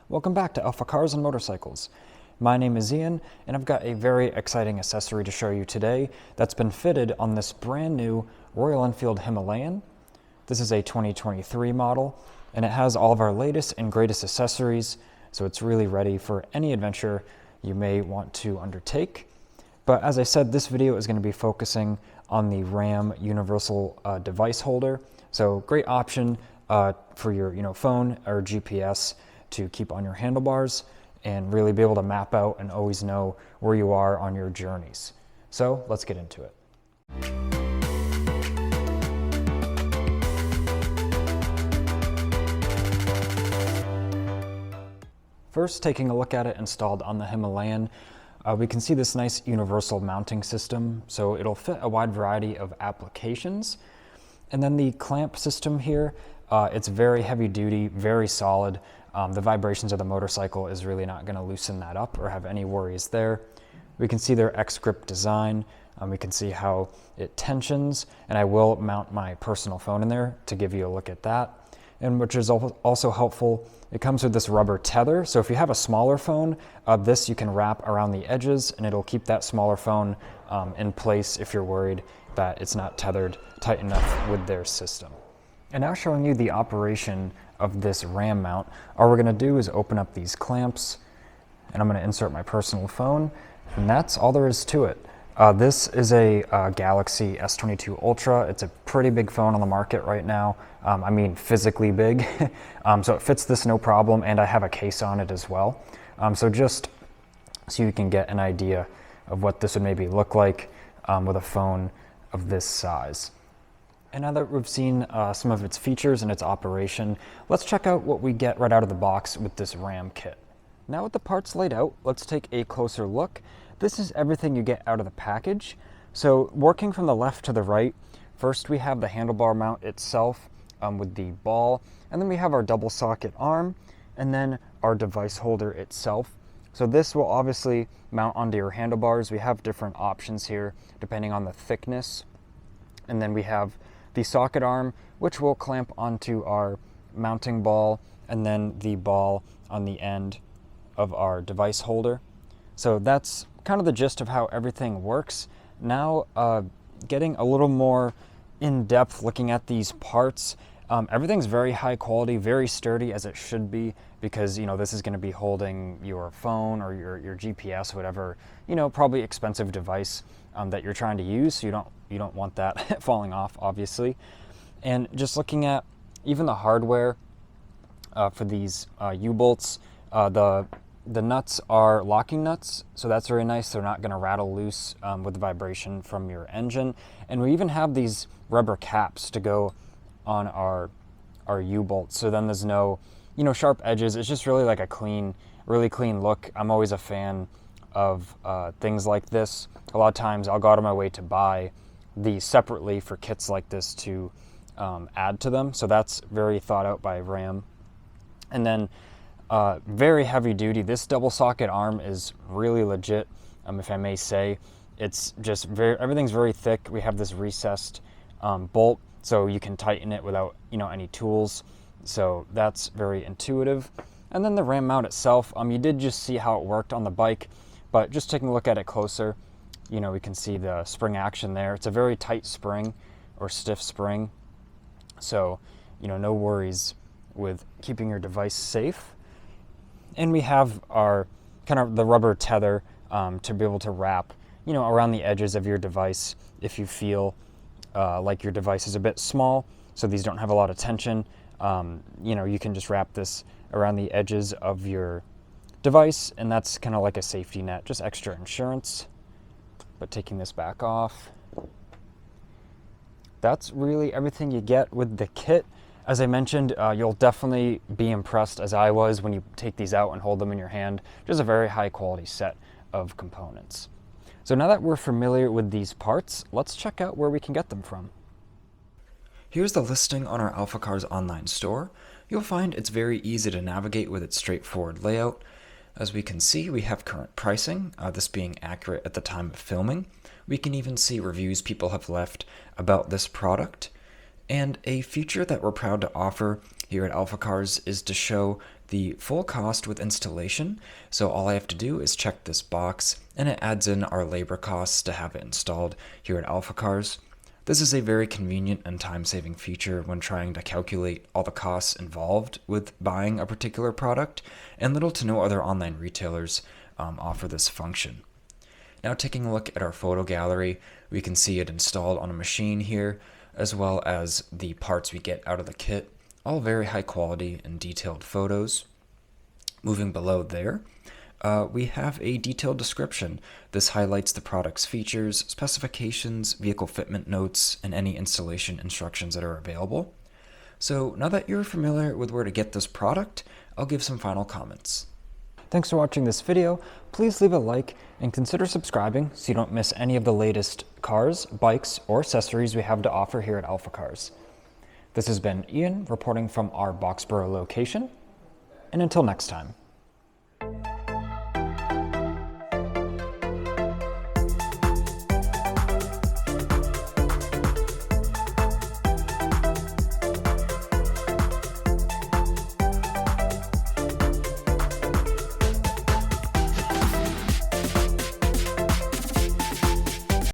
Welcome back to AlphaCars and Motorcycles. My name is Ian, and I've got a very exciting accessory to show you today that's been fitted on this brand new Royal Enfield Himalayan. This is a 2023 model, and it has all of our latest and greatest accessories, so it's really ready for any adventure you may want to undertake. But as I said, this video is going to be focusing on the RAM Universal Device Holder. So great option for your phone or GPS to keep on your handlebars and really be able to map out and always know where you are on your journeys. So let's get into it. First, taking a look at it installed on the Himalayan, we can see this nice universal mounting system, so it'll fit a wide variety of applications. And then the clamp system here, it's very heavy duty, very solid. The vibrations of the motorcycle is really not going to loosen that up or have any worries there. We can see their X-grip design. We can see how it tensions, and I will mount my personal phone in there to give you a look at that. And which is also helpful, it comes with this rubber tether. So if you have a smaller phone, this you can wrap around the edges and it'll keep that smaller phone in place if you're worried that it's not tethered tight enough with their system. And now showing you the operation of this RAM mount, all we're gonna do is open up these clamps, and I'm gonna insert my personal phone, and that's all there is to it. This is a Galaxy S22 Ultra. It's a pretty big phone on the market right now. I mean physically big. So it fits this no problem, and I have a case on it as well. So just so you can get an idea of what this would maybe look like with a phone of this size. And now that we've seen some of its features and its operation, let's check out what we get right out of the box with this RAM kit. Now with the parts laid out, let's take a closer look. This is everything you get out of the package. So working from the left to the right, first we have the handlebar mount itself with the ball, and then we have our double socket arm, and then our device holder itself. So this will obviously mount onto your handlebars. We have different options here depending on the thickness. And then we have the socket arm, which will clamp onto our mounting ball, and then the ball on the end of our device holder. So that's kind of the gist of how everything works. Now, getting a little more in-depth looking at these parts, everything's very high quality, very sturdy, as it should be, because this is going to be holding your phone or your GPS, whatever, probably expensive device that you're trying to use. So you don't want that falling off, obviously. And just looking at even the hardware for these U-bolts, the nuts are locking nuts, so that's very nice. They're not going to rattle loose with the vibration from your engine. And we even have these rubber caps to go on our U-bolts, so then there's no sharp edges. It's just really like a really clean look. I'm always a fan of things like this. A lot of times I'll go out of my way to buy these separately for kits like this to add to them, so that's very thought out by RAM. And then very heavy duty. This double socket arm is really legit, if I may say. It's just everything's very thick. We have this recessed bolt, so you can tighten it without any tools. So that's very intuitive. And then the RAM mount itself, you did just see how it worked on the bike, but just taking a look at it closer, we can see the spring action there. It's a very tight spring or stiff spring, so no worries with keeping your device safe. And we have our kind of the rubber tether to be able to wrap, around the edges of your device if you feel like your device is a bit small, so these don't have a lot of tension. You can just wrap this around the edges of your device, and that's kind of like a safety net, just extra insurance. But taking this back off, that's really everything you get with the kit. As I mentioned, you'll definitely be impressed, as I was, when you take these out and hold them in your hand. Just a very high quality set of components. So now that we're familiar with these parts, let's check out where we can get them from. Here's the listing on our AlphaCars online store. You'll find it's very easy to navigate with its straightforward layout. As we can see, we have current pricing, this being accurate at the time of filming. We can even see reviews people have left about this product. And a feature that we're proud to offer here at AlphaCars is to show the full cost with installation. So all I have to do is check this box, and it adds in our labor costs to have it installed here at AlphaCars. This is a very convenient and time-saving feature when trying to calculate all the costs involved with buying a particular product, and little to no other online retailers offer this function. Now taking a look at our photo gallery, we can see it installed on a machine here, as well as the parts we get out of the kit, all very high quality and detailed photos. Moving below there, we have a detailed description. This highlights the product's features, specifications, vehicle fitment notes, and any installation instructions that are available. So now that you're familiar with where to get this product, I'll give some final comments. Thanks for watching this video. Please leave a like and consider subscribing so you don't miss any of the latest cars, bikes, or accessories we have to offer here at AlphaCars. This has been Ian reporting from our Boxborough location, and until next time.